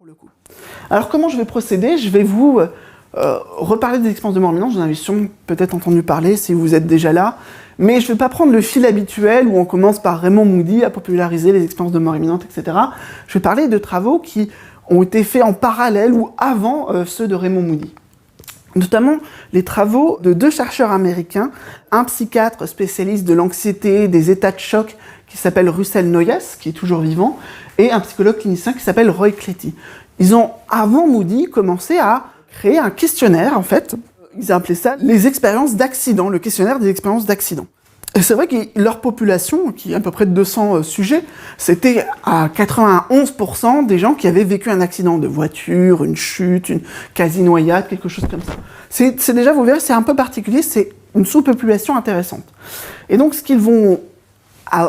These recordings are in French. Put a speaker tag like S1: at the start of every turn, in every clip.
S1: pour le coup. Alors comment je vais procéder? Je vais vous reparler des expériences de mort imminente. J'en avais sûrement peut-être entendu parler si vous êtes déjà là, mais je ne vais pas prendre le fil habituel où on commence par Raymond Moody à populariser les expériences de mort imminente, etc. Je vais parler de travaux qui ont été faits en parallèle ou avant ceux de Raymond Moody. Notamment les travaux de 2 chercheurs américains, un psychiatre spécialiste de l'anxiété, des états de choc, qui s'appelle Russell Noyes, qui est toujours vivant, et un psychologue clinicien qui s'appelle Roy Cletty. Ils ont, avant Moody, commencé à créer un questionnaire, en fait. Ils appelaient ça les expériences d'accident, le questionnaire des expériences d'accident. Et c'est vrai que leur population, qui est à peu près de 200 sujets, c'était à 91% des gens qui avaient vécu un accident de voiture, une chute, une quasi-noyade, quelque chose comme ça. C'est déjà, vous verrez, c'est un peu particulier, c'est une sous-population intéressante. Et donc, ce qu'ils vont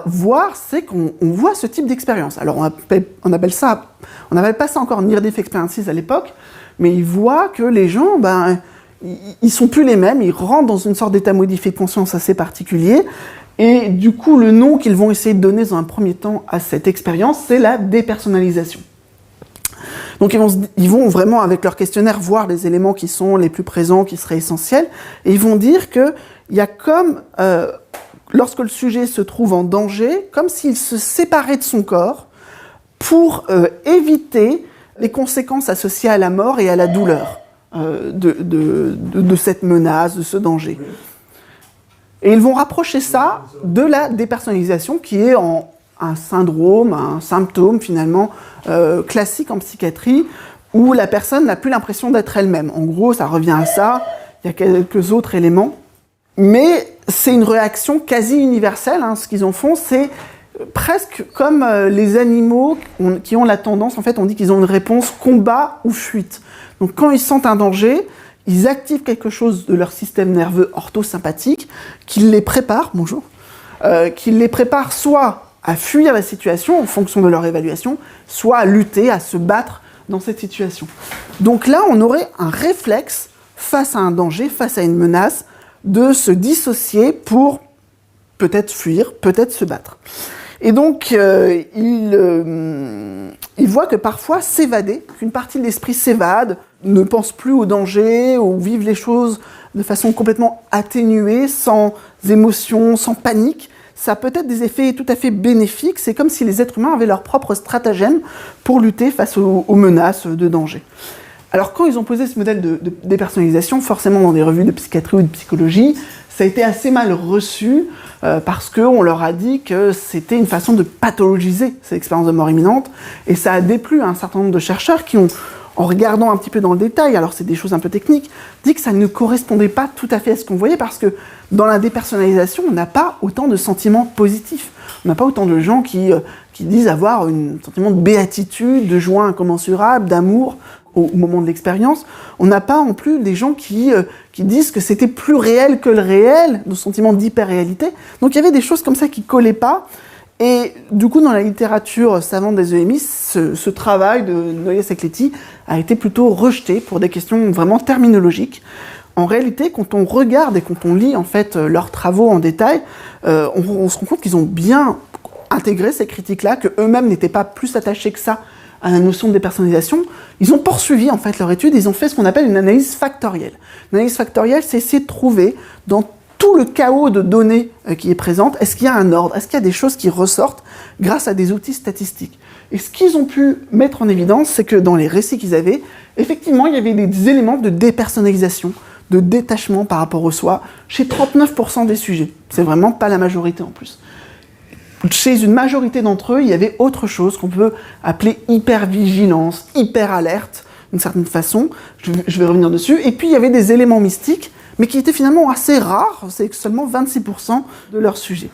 S1: voir, c'est qu'on voit ce type d'expérience. Alors, on appelle pas ça encore near-death experiences à l'époque, mais ils voient que les gens, ils sont plus les mêmes, ils rentrent dans une sorte d'état modifié de conscience assez particulier, et du coup, le nom qu'ils vont essayer de donner dans un premier temps à cette expérience, c'est la dépersonnalisation. Donc ils vont vraiment, avec leur questionnaire, voir les éléments qui sont les plus présents, qui seraient essentiels, et ils vont dire qu'il y a comme, lorsque le sujet se trouve en danger, comme s'il se séparait de son corps pour éviter les conséquences associées à la mort et à la douleur. De cette menace, de ce danger. Et ils vont rapprocher ça de la dépersonnalisation qui est un syndrome, un symptôme finalement classique en psychiatrie où la personne n'a plus l'impression d'être elle-même. En gros, ça revient à ça, il y a quelques autres éléments, mais c'est une réaction quasi universelle. Ce qu'ils en font, c'est presque comme les animaux qui ont la tendance, en fait, on dit qu'ils ont une réponse combat ou fuite. Donc quand ils sentent un danger, ils activent quelque chose de leur système nerveux orthosympathique qui les prépare, qui les prépare soit à fuir la situation en fonction de leur évaluation, soit à lutter, à se battre dans cette situation. Donc là, on aurait un réflexe face à un danger, face à une menace, de se dissocier pour peut-être fuir, peut-être se battre. Et donc, il voit que parfois s'évader, qu'une partie de l'esprit s'évade, ne pense plus au danger, ou vive les choses de façon complètement atténuée, sans émotion, sans panique, ça a peut-être des effets tout à fait bénéfiques. C'est comme si les êtres humains avaient leur propre stratagème pour lutter face aux menaces de danger. Alors quand ils ont posé ce modèle de dépersonnalisation, forcément dans des revues de psychiatrie ou de psychologie, ça a été assez mal reçu parce qu'on leur a dit que c'était une façon de pathologiser ces expériences de mort imminente, et ça a déplu à un certain nombre de chercheurs qui ont, en regardant un petit peu dans le détail, alors c'est des choses un peu techniques, dit que ça ne correspondait pas tout à fait à ce qu'on voyait, parce que dans la dépersonnalisation, on n'a pas autant de sentiments positifs. On n'a pas autant de gens qui disent avoir un sentiment de béatitude, de joie incommensurable, d'amour au moment de l'expérience. On n'a pas en plus des gens qui disent que c'était plus réel que le réel, le sentiment d'hyper-réalité. Donc il y avait des choses comme ça qui collaient pas. Et du coup, dans la littérature savante des EMI, ce travail de Noyes et Cletty a été plutôt rejeté pour des questions vraiment terminologiques. En réalité, quand on regarde et quand on lit en fait leurs travaux en détail, on se rend compte qu'ils ont bien intégré ces critiques-là, qu'eux-mêmes n'étaient pas plus attachés que ça à la notion de dépersonnalisation. Ils ont poursuivi en fait leur étude, ils ont fait ce qu'on appelle une analyse factorielle. L'analyse factorielle, c'est essayer de trouver dans tout le chaos de données qui est présente, est-ce qu'il y a un ordre, est-ce qu'il y a des choses qui ressortent grâce à des outils statistiques. Et ce qu'ils ont pu mettre en évidence, c'est que dans les récits qu'ils avaient, effectivement, il y avait des éléments de dépersonnalisation, de détachement par rapport au soi, chez 39% des sujets. C'est vraiment pas la majorité en plus. Chez une majorité d'entre eux, il y avait autre chose qu'on peut appeler hypervigilance, hyper-alerte, d'une certaine façon. Je vais revenir dessus. Et puis, il y avait des éléments mystiques, mais qui étaient finalement assez rares. C'est seulement 26% de leurs sujets.